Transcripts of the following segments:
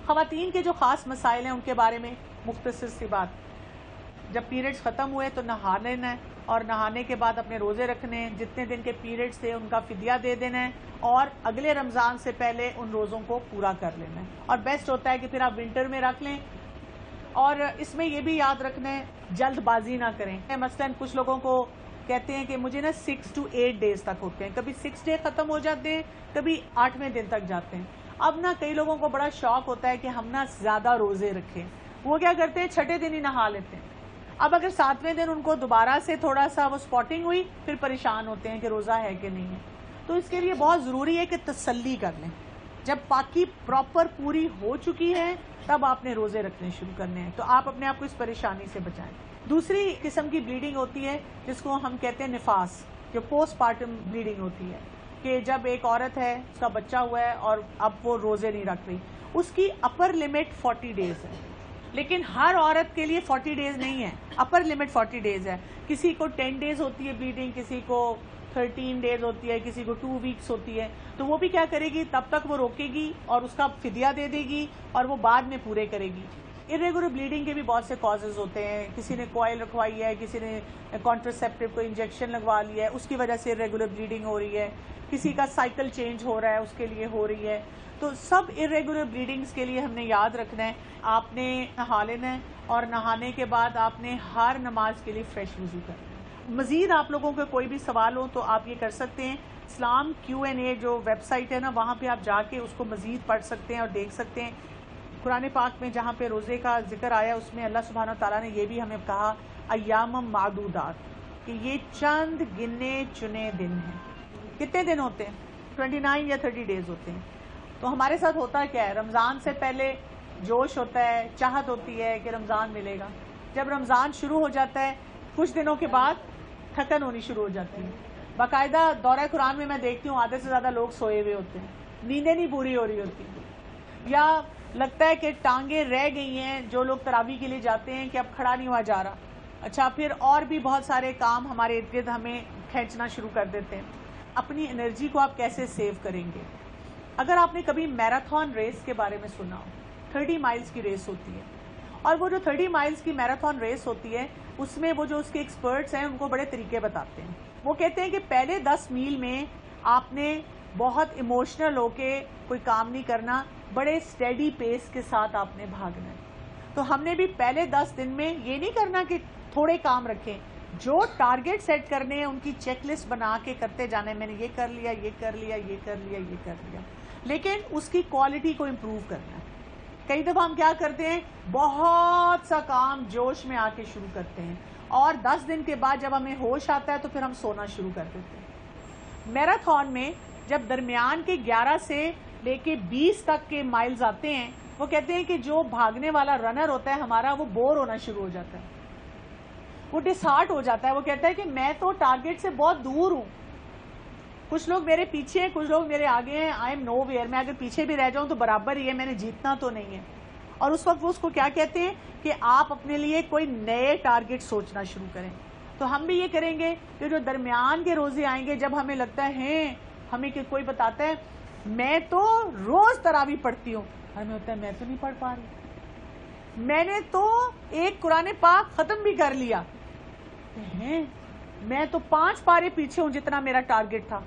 خواتین کے جو خاص مسائل ہیں ان کے بارے میں مختصر سی بات. جب پیریڈز ختم ہوئے تو نہا لینا ہے اور نہانے کے بعد اپنے روزے رکھنے ہیں. جتنے دن کے پیریڈز تھے ان کا فدیہ دے دینا ہے اور اگلے رمضان سے پہلے ان روزوں کو پورا کر لینا ہے. اور بیسٹ ہوتا ہے کہ پھر آپ ونٹر میں رکھ لیں. اور اس میں یہ بھی یاد رکھنا ہے جلد بازی نہ کریں. مثلاً کچھ لوگوں کو کہتے ہیں کہ مجھے نا 6 to 8 ڈیز تک ہوتے ہیں, کبھی 6 ڈے ختم ہو جاتے ہیں, کبھی 8ویں دن تک جاتے ہیں. اب نا کئی لوگوں کو بڑا شوق ہوتا ہے کہ ہم نا زیادہ روزے رکھیں. وہ کیا کرتے ہیں, چھٹے دن ہی نہا لیتے ہیں. اب اگر 7ویں دن ان کو دوبارہ سے تھوڑا سا وہ سپاٹنگ ہوئی, پھر پریشان ہوتے ہیں کہ روزہ ہے کہ نہیں ہے. تو اس کے لیے بہت ضروری ہے کہ تسلی کر لیں. جب پاکی پراپر پوری ہو چکی ہے تب آپ نے روزے رکھنے شروع کرنے ہیں, تو آپ اپنے آپ کو اس پریشانی سے بچائیں. دوسری قسم کی بلیڈنگ ہوتی ہے جس کو ہم کہتے ہیں نفاس, جو پوسٹ پارٹم بلیڈنگ ہوتی ہے, کہ جب ایک عورت ہے, اس کا بچہ ہوا ہے اور اب وہ روزے نہیں رکھ رہی. اس کی اپر لمٹ 40 ڈیز ہے, لیکن ہر عورت کے لیے 40 ڈیز نہیں ہے. اپر لمٹ 40 ڈیز ہے. کسی کو 10 ڈیز ہوتی ہے بلیڈنگ, کسی کو 13 ڈیز ہوتی ہے, کسی کو 2 ویکس ہوتی ہے. تو وہ بھی کیا کرے گی, تب تک وہ روکے گی اور اس کا فدیہ دے دے گی اور وہ بعد میں پورے کرے گی. irregular بلیڈنگ کے بھی بہت سے کازز ہوتے ہیں. کسی نے کوائل رکھوائی ہے, کسی نے کانٹراسیپٹیو کو انجیکشن لگوا لیا ہے, اس کی وجہ سے irregular بلیڈنگ ہو رہی ہے. کسی کا سائیکل چینج ہو رہا ہے, اس کے لیے ہو رہی ہے. تو سب irregular بلیڈنگز کے لیے ہم نے یاد رکھنا ہے, آپ نے نہا لینا ہے اور نہانے کے بعد آپ نے ہر نماز کے لیے فریش وضو کرنا ہے. مزید آپ لوگوں کے کوئی بھی سوال ہو تو آپ یہ کر سکتے ہیں. اسلام Q&A جو ویب سائٹ ہے نا, وہاں پہ آپ جا کے اس کو مزید پڑھ سکتے ہیں اور دیکھ سکتے ہیں. قرآن پاک میں جہاں پہ روزے کا ذکر آیا, اس میں اللہ سبحانہ تعالیٰ نے یہ بھی ہمیں کہا ایام معدودات, کہ یہ چند گنے چنے دن ہیں. کتنے دن ہوتے ہیں, 29 یا 30 ڈیز ہوتے ہیں. تو ہمارے ساتھ ہوتا کیا ہے, رمضان سے پہلے جوش ہوتا ہے, چاہت ہوتی ہے کہ رمضان ملے گا. جب رمضان شروع ہو جاتا ہے کچھ دنوں کے بعد تھکن ہونی شروع ہو جاتی ہے. باقاعدہ دورہ قرآن میں دیکھتی ہوں آدھے سے زیادہ لوگ سوئے ہوئے ہوتے ہیں, نیندیں نہیں پوری ہو رہی ہوتی, یا لگتا ہے کہ ٹانگیں رہ گئی ہیں. جو لوگ تراویح کے لیے جاتے ہیں کہ اب کھڑا نہیں ہوا جا رہا. اچھا, پھر اور بھی بہت سارے کام ہمارے ارد گرد ہمیں کھینچنا شروع کر دیتے ہیں. اپنی انرجی کو آپ کیسے سیو کریں گے؟ اگر آپ نے کبھی میراتھن ریس کے بارے میں سنا ہو, 30 مائلز کی ریس ہوتی ہے, اور وہ جو 30 مائلز کی میراتھن ریس ہوتی ہے اس میں وہ جو اس کے ایکسپرٹس ہیں ان کو بڑے طریقے بتاتے ہیں. وہ کہتے ہیں کہ پہلے 10 میل میں آپ نے بہت ایموشنل ہو کے کوئی کام نہیں کرنا, بڑے اسٹیڈی پیس کے ساتھ آپ نے بھاگنا ہے. تو ہم نے بھی پہلے 10 دن میں یہ نہیں کرنا کہ تھوڑے کام رکھیں, جو ٹارگٹ سیٹ کرنے ہیں ان کی چیک لسٹ بنا کے کرتے جانے. میں نے یہ کر لیا, یہ کر لیا, یہ کر لیا, یہ کر لیا, لیکن اس کی کوالٹی کو امپروو کرنا ہے. کئی دفعہ ہم کیا کرتے ہیں, بہت سا کام جوش میں آ کے شروع کرتے ہیں, اور 10 دن کے بعد جب ہمیں ہوش آتا ہے تو پھر ہم سونا شروع کر دیتے ہیں. میراتھن میں جب درمیان کے 11 سے لے کے 20 تک کے مائلز آتے ہیں, وہ کہتے ہیں کہ جو بھاگنے والا رنر ہوتا ہے ہمارا, وہ بور ہونا شروع ہو جاتا ہے, وہ ڈس ہارٹ ہو جاتا ہے. وہ کہتا ہے کہ میں تو ٹارگٹ سے بہت دور ہوں, کچھ لوگ میرے پیچھے ہیں, کچھ لوگ میرے آگے ہیں, آئی ایم نو ویئر, میں اگر پیچھے بھی رہ جاؤں تو برابر ہی ہے, میں نے جیتنا تو نہیں ہے. اور اس وقت وہ اس کو کیا کہتے ہیں کہ آپ اپنے لیے کوئی نئے ٹارگٹ سوچنا شروع کریں. تو ہم بھی یہ کریں گے کہ جو درمیان کے روزے آئیں گے, جب ہمیں لگتا ہے ہمیں کہ کوئی بتاتا ہے میں تو روز تراویح پڑھتی ہوں, ہمیں ہوتا ہے میں تو نہیں پڑھ پا رہی, میں نے تو ایک قرآن پاک ختم بھی کر لیا, میں تو 5 پارے پیچھے ہوں جتنا میرا ٹارگٹ تھا.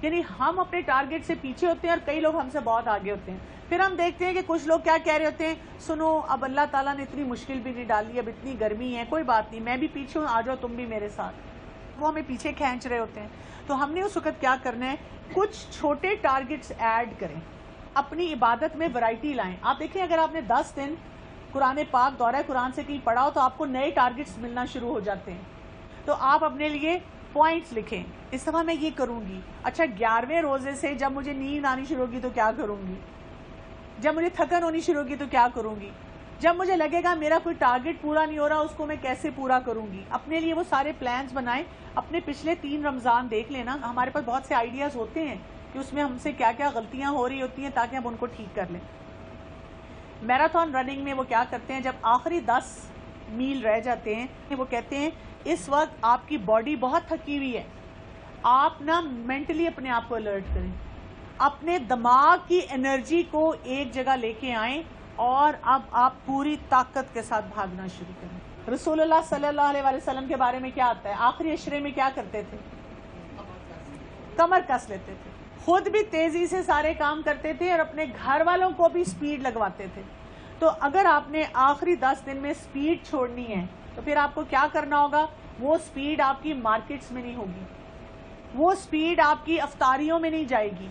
یعنی ہم اپنے ٹارگٹ سے پیچھے ہوتے ہیں اور کئی لوگ ہم سے بہت آگے ہوتے ہیں. پھر ہم دیکھتے ہیں کہ کچھ لوگ کیا کہہ رہے ہوتے ہیں, سنو اب اللہ تعالیٰ نے اتنی مشکل بھی نہیں ڈالی, اب اتنی گرمی ہے, کوئی بات نہیں, میں بھی پیچھے ہوں, آ جاؤ تم بھی میرے ساتھ. وہ ہمیں پیچھے کھینچ رہے ہوتے ہیں. تو ہم نے اس وقت کیا کرنا ہے, کچھ چھوٹے ٹارگٹس ایڈ کریں, اپنی عبادت میں ورائٹی لائیں. آپ دیکھیں اگر آپ نے 10 دن قرآن پاک دورہ قرآن سے کہیں پڑھا ہو تو آپ کو نئے ٹارگٹس ملنا شروع ہو جاتے ہیں. تو آپ اپنے لیے پوائنٹس لکھیں, اس دفعہ میں یہ کروں گی. اچھا, 11ویں روزے سے جب مجھے نیند آنی شروع ہوگی تو کیا کروں گی, جب مجھے تھکن ہونی شروع ہوگی تو کیا کروں گی, جب مجھے لگے گا میرا کوئی ٹارگٹ پورا نہیں ہو رہا اس کو میں کیسے پورا کروں گی. اپنے لیے وہ سارے پلانز بنائیں. اپنے پچھلے 3 رمضان دیکھ لینا, ہمارے پاس بہت سے آئیڈیاز ہوتے ہیں کہ اس میں ہم سے کیا کیا غلطیاں ہو رہی ہوتی ہیں تاکہ ہم ان کو ٹھیک کر لیں. میراتھن رننگ میں وہ کیا کرتے ہیں, جب آخری 10 میل رہ جاتے ہیں, وہ کہتے ہیں اس وقت آپ کی باڈی بہت تھکی ہوئی ہے, آپ نا مینٹلی اپنے آپ کو الرٹ کریں, اپنے دماغ کی انرجی کو ایک جگہ لے کے آئیں اور اب آپ پوری طاقت کے ساتھ بھاگنا شروع کریں. رسول اللہ صلی اللہ علیہ وسلم کے بارے میں کیا آتا ہے؟ آخری عشرے میں کیا کرتے تھے؟ کمر کس لیتے تھے، خود بھی تیزی سے سارے کام کرتے تھے اور اپنے گھر والوں کو بھی سپیڈ لگواتے تھے. تو اگر آپ نے آخری 10 دن میں سپیڈ چھوڑنی ہے تو پھر آپ کو کیا کرنا ہوگا؟ وہ سپیڈ آپ کی مارکیٹس میں نہیں ہوگی، وہ سپیڈ آپ کی افطاریوں میں نہیں جائے گی.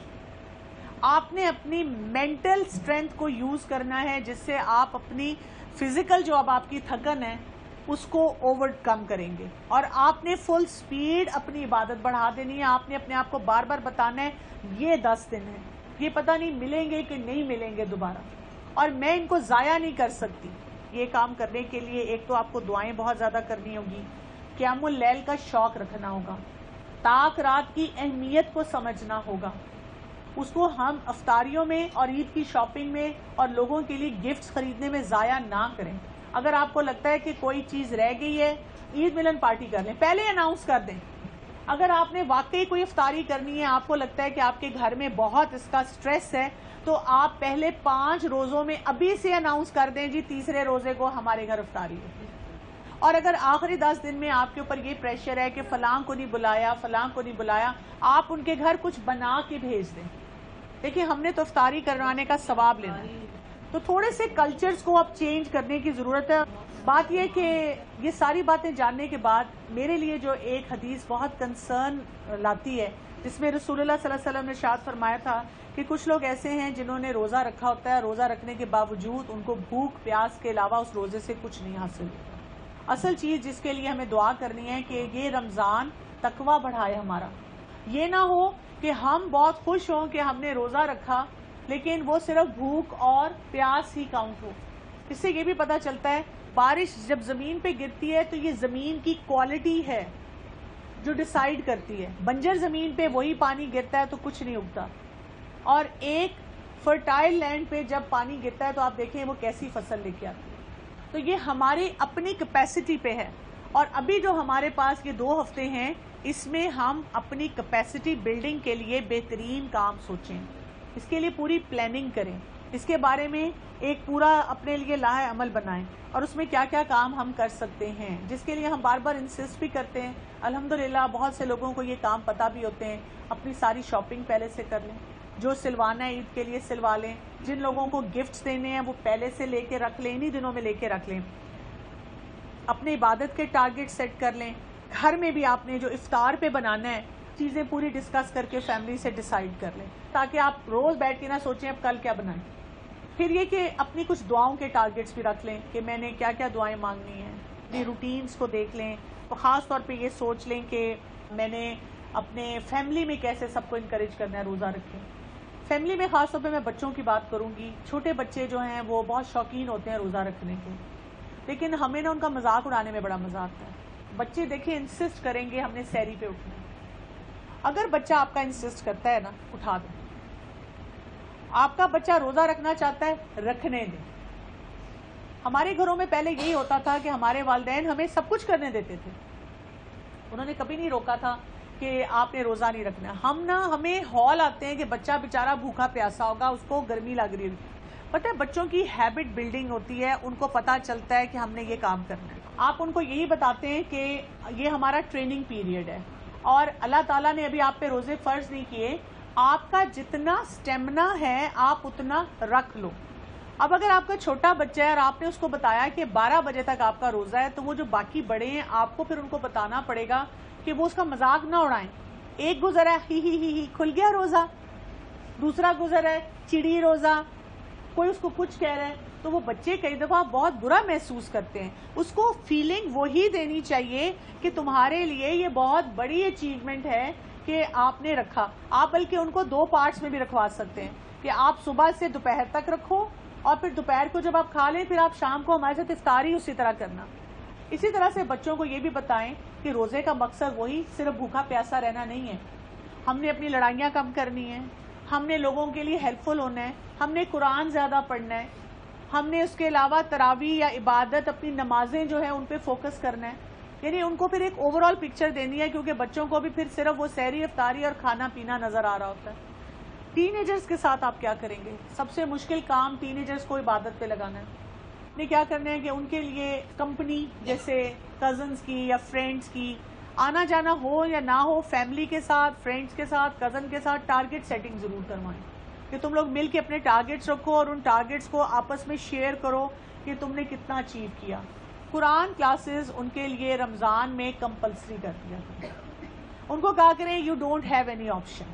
آپ نے اپنی مینٹل سٹرینتھ کو یوز کرنا ہے جس سے آپ اپنی فزیکل جو اب آپ کی تھکن ہے اس کو اوور کم کریں گے، اور آپ نے فل سپیڈ اپنی عبادت بڑھا دینی ہے. آپ نے اپنے آپ کو بار بار بتانا ہے یہ 10 دن ہیں، یہ پتہ نہیں ملیں گے کہ نہیں ملیں گے دوبارہ، اور میں ان کو ضائع نہیں کر سکتی. یہ کام کرنے کے لیے ایک تو آپ کو دعائیں بہت زیادہ کرنی ہوگی، قیام اللیل کا شوق رکھنا ہوگا، طاق رات کی اہمیت کو سمجھنا ہوگا. اس کو ہم افطاریوں میں اور عید کی شاپنگ میں اور لوگوں کے لیے گفٹس خریدنے میں ضائع نہ کریں. اگر آپ کو لگتا ہے کہ کوئی چیز رہ گئی ہے، عید ملن پارٹی کر لیں، پہلے اناؤنس کر دیں. اگر آپ نے واقعی کوئی افطاری کرنی ہے، آپ کو لگتا ہے کہ آپ کے گھر میں بہت اس کا سٹریس ہے، تو آپ پہلے 5 روزوں میں ابھی سے اناؤنس کر دیں جی تیسرے روزے کو ہمارے گھر افطاری ہے. اور اگر آخری 10 دن میں آپ کے اوپر یہ پریشر ہے کہ فلاں کو نہیں بلایا، فلاں کو نہیں بلایا، آپ ان کے گھر کچھ بنا کے بھیج دیں. دیکھیں ہم نے تو افطاری کروانے کا ثواب لینا ہے، تو تھوڑے سے کلچرز کو اب چینج کرنے کی ضرورت ہے. بات یہ کہ یہ ساری باتیں جاننے کے بعد میرے لیے جو ایک حدیث بہت کنسرن لاتی ہے، جس میں رسول اللہ صلی اللہ علیہ وسلم نے ارشاد فرمایا تھا کہ کچھ لوگ ایسے ہیں جنہوں نے روزہ رکھا ہوتا ہے، روزہ رکھنے کے باوجود ان کو بھوک پیاس کے علاوہ اس روزے سے کچھ نہیں حاصل ہوتا. اصل چیز جس کے لیے ہمیں دعا کرنی ہے کہ یہ رمضان تقویٰ بڑھائے ہمارا. یہ نہ ہو کہ ہم بہت خوش ہوں کہ ہم نے روزہ رکھا لیکن وہ صرف بھوک اور پیاس ہی کاؤنٹ ہو. اس سے یہ بھی پتہ چلتا ہے بارش جب زمین پہ گرتی ہے تو یہ زمین کی کوالٹی ہے جو ڈیسائیڈ کرتی ہے. بنجر زمین پہ وہی پانی گرتا ہے تو کچھ نہیں اگتا، اور ایک فرٹائل لینڈ پہ جب پانی گرتا ہے تو آپ دیکھیں وہ کیسی فصل لے کے آتی ہے. تو یہ ہماری اپنی کیپیسٹی پہ ہے، اور ابھی جو ہمارے پاس یہ 2 ہفتے ہیں اس میں ہم اپنی کیپیسٹی بلڈنگ کے لیے بہترین کام سوچیں، اس کے لیے پوری پلاننگ کریں، اس کے بارے میں ایک پورا اپنے لیے لاہ عمل بنائیں، اور اس میں کیا کیا کام ہم کر سکتے ہیں جس کے لیے ہم بار بار انسسٹ بھی کرتے ہیں. الحمدللہ بہت سے لوگوں کو یہ کام پتہ بھی ہوتے ہیں. اپنی ساری شاپنگ پہلے سے کر لیں، جو سلوانا ہے عید کے لیے سلوا لیں، جن لوگوں کو گفٹس دینے ہیں وہ پہلے سے لے کے رکھ لیں، انہی دنوں میں لے کے رکھ لیں. اپنے عبادت کے ٹارگٹ سیٹ کر لیں. گھر میں بھی آپ نے جو افطار پہ بنانا ہے چیزیں پوری ڈسکس کر کے فیملی سے ڈیسائیڈ کر لیں، تاکہ آپ روز بیٹھ کے نہ سوچیں اب کل کیا بنائیں. پھر یہ کہ اپنی کچھ دعاؤں کے ٹارگٹس بھی رکھ لیں کہ میں نے کیا کیا دعائیں مانگنی ہیں. اپنی روٹینز کو دیکھ لیں، تو خاص طور پہ یہ سوچ لیں کہ میں نے اپنے فیملی میں کیسے سب کو انکریج کرنا ہے روزہ رکھیں. فیملی میں خاص طور پہ میں بچوں کی بات کروں گی. چھوٹے بچے جو ہیں وہ بہت شوقین ہوتے ہیں روزہ رکھنے کے، لیکن ہمیں نا ان کا مذاق اڑانے میں بڑا مزہ آتا ہے. بچے دیکھیں انسسٹ کریں گے ہم نے سحری پہ اٹھنا ہے. اگر بچہ آپ کا انسسٹ کرتا ہے نا اٹھا دیں. آپ کا بچہ روزہ رکھنا چاہتا ہے رکھنے دیں. ہمارے گھروں میں پہلے یہی ہوتا تھا کہ ہمارے والدین ہمیں سب کچھ کرنے دیتے تھے، انہوں نے کبھی نہیں روکا تھا کہ آپ نے روزہ نہیں رکھنا. ہمیں ہال آتے ہیں کہ بچہ بیچارہ بھوکا پیاسا ہوگا، اس کو گرمی لگ رہی ہوگی. پتہ ہے بچوں کی ہیبٹ بلڈنگ ہوتی ہے، ان کو پتہ چلتا ہے کہ ہم نے یہ کام کرنا ہے. آپ ان کو یہی بتاتے ہیں کہ یہ ہمارا ٹریننگ پیریڈ ہے، اور اللہ تعالیٰ نے ابھی آپ پہ روزے فرض نہیں کیے، آپ کا جتنا سٹیمنا ہے آپ اتنا رکھ لو. اب اگر آپ کا چھوٹا بچہ ہے اور آپ نے اس کو بتایا کہ 12 بجے تک آپ کا روزہ ہے، تو وہ جو باقی بڑے ہیں آپ کو پھر ان کو بتانا پڑے گا کہ وہ اس کا مذاق نہ اڑائیں. ایک گزرا ہے ہی کھل گیا روزہ، دوسرا گزرا ہے چڑی روزہ، کوئی اس کو کچھ کہہ رہا ہے، تو وہ بچے کئی دفعہ بہت برا محسوس کرتے ہیں. اس کو فیلنگ وہی دینی چاہیے کہ تمہارے لیے یہ بہت بڑی اچیومنٹ ہے کہ آپ نے رکھا. آپ بلکہ ان کو 2 پارٹس میں بھی رکھوا سکتے ہیں کہ آپ صبح سے دوپہر تک رکھو، اور پھر دوپہر کو جب آپ کھا لیں پھر آپ شام کو ہمارے ساتھ افطاری اسی طرح کرنا. اسی طرح سے بچوں کو یہ بھی بتائیں کہ روزے کا مقصد وہی صرف بھوکا پیاسا رہنا نہیں ہے. ہم نے اپنی لڑائیاں کم کرنی ہیں، ہم نے لوگوں کے لیے ہیلپ فل ہونا ہے، ہم نے قرآن زیادہ پڑھنا ہے، ہم نے اس کے علاوہ تراویح یا عبادت اپنی نمازیں جو ہیں ان پہ فوکس کرنا ہے. یعنی ان کو پھر ایک اوور آل پکچر دینی ہے، کیونکہ بچوں کو بھی پھر صرف وہ سحری افطاری اور کھانا پینا نظر آ رہا ہوتا ہے. ٹین ایجرز کے ساتھ آپ کیا کریں گے؟ سب سے مشکل کام ٹین ایجرز کو عبادت پہ لگانا ہے. نے کیا کرنا ہے کہ ان کے لیے کمپنی جیسے کزنز کی یا فرینڈز کی آنا جانا ہو یا نہ ہو، فیملی کے ساتھ، فرینڈز کے ساتھ، کزن کے ساتھ ٹارگٹ سیٹنگ ضرور کروائیں کہ تم لوگ مل کے اپنے ٹارگٹس رکھو اور ان ٹارگٹس کو آپس میں شیئر کرو کہ تم نے کتنا اچیو کیا. قرآن کلاسز ان کے لیے رمضان میں کمپلسری کر دیا کریں. ان کو کہا کریں you don't have any option.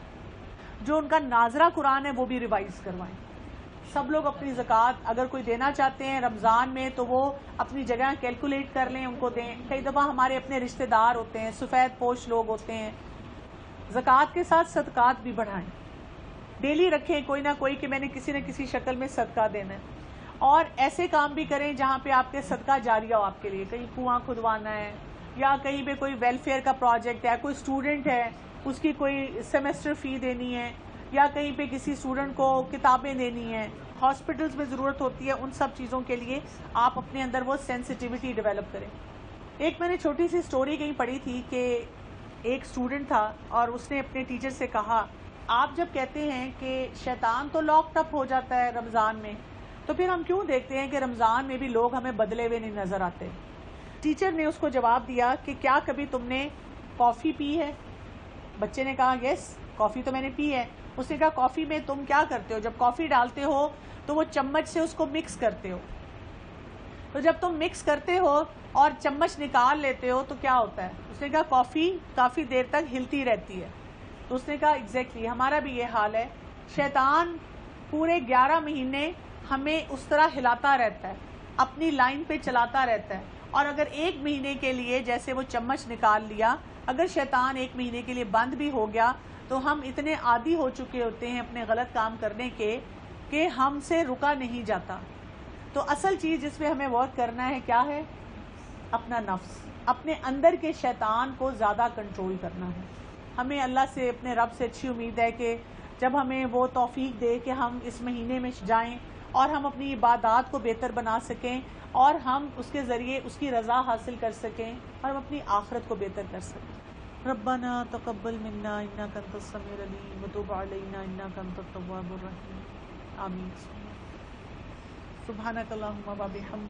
جو ان کا ناظرہ قرآن ہے وہ بھی ریوائز کروائیں. سب لوگ اپنی زکوٰۃ اگر کوئی دینا چاہتے ہیں رمضان میں تو وہ اپنی جگہ کیلکولیٹ کر لیں، ان کو دیں. کئی دفعہ ہمارے اپنے رشتہ دار ہوتے ہیں، سفید پوش لوگ ہوتے ہیں. زکوٰۃ کے ساتھ صدقات بھی بڑھائیں، ڈیلی رکھیں کوئی نہ کوئی کہ میں نے کسی نہ کسی شکل میں صدقہ دینا ہے. اور ایسے کام بھی کریں جہاں پہ آپ کے صدقہ جاریہ ہو آپ کے لیے. کہیں کنواں کھدوانا ہے یا کہیں پہ کوئی ویلفیئر کا پروجیکٹ ہے، کوئی اسٹوڈنٹ ہے اس کی کوئی سیمسٹر فی دینی ہے، یا کہیں پہ کسی اسٹوڈنٹ کو کتابیں دینی ہیں، ہاسپٹلز میں ضرورت ہوتی ہے. ان سب چیزوں کے لیے آپ اپنے اندر وہ سینسٹیوٹی ڈیولپ کریں. ایک میں نے چھوٹی سی سٹوری کہیں پڑھی تھی کہ ایک اسٹوڈنٹ تھا اور اس نے اپنے ٹیچر سے کہا آپ جب کہتے ہیں کہ شیطان تو لاکڈ اپ ہو جاتا ہے رمضان میں، تو پھر ہم کیوں دیکھتے ہیں کہ رمضان میں بھی لوگ ہمیں بدلے ہوئے نہیں نظر آتے؟ ٹیچر نے اس کو جواب دیا کہ کیا کبھی تم نے کافی پی ہے؟ بچے نے کہا یس کافی تو میں نے پی ہے. اس نے کہا کافی میں تم کیا کرتے ہو؟ جب کافی ڈالتے ہو تو وہ چمچ سے اس کو مکس کرتے ہو، تو جب تم مکس کرتے ہو اور چمچ نکال لیتے ہو تو کیا ہوتا ہے؟ اس نے کہا کافی کافی دیر تک ہلتی رہتی ہے. تو اس نے کہا ایگزیکٹلی ہمارا بھی یہ حال ہے. شیطان پورے 11 مہینے ہمیں اس طرح ہلاتا رہتا ہے، اپنی لائن پہ چلاتا رہتا ہے. اور اگر ایک مہینے کے لیے جیسے وہ چمچ نکال لیا، اگر شیطان ایک مہینے کے لیے بند بھی ہو گیا تو ہم اتنے عادی ہو چکے ہوتے ہیں اپنے غلط کام کرنے کے کہ ہم سے رکا نہیں جاتا. تو اصل چیز جس پہ ہمیں ورک کرنا ہے کیا ہے؟ اپنا نفس، اپنے اندر کے شیطان کو زیادہ کنٹرول کرنا ہے. ہمیں اللہ سے، اپنے رب سے اچھی امید ہے کہ جب ہمیں وہ توفیق دے کہ ہم اس مہینے میں جائیں اور ہم اپنی عبادات کو بہتر بنا سکیں اور ہم اس کے ذریعے اس کی رضا حاصل کر سکیں اور ہم اپنی آخرت کو بہتر کر سکیں. ربنا تقبل منا انک انت السمیع العلیم وتب علینا انک انت التواب الرحیم. آمین. سبحانک اللہم و بحمدک.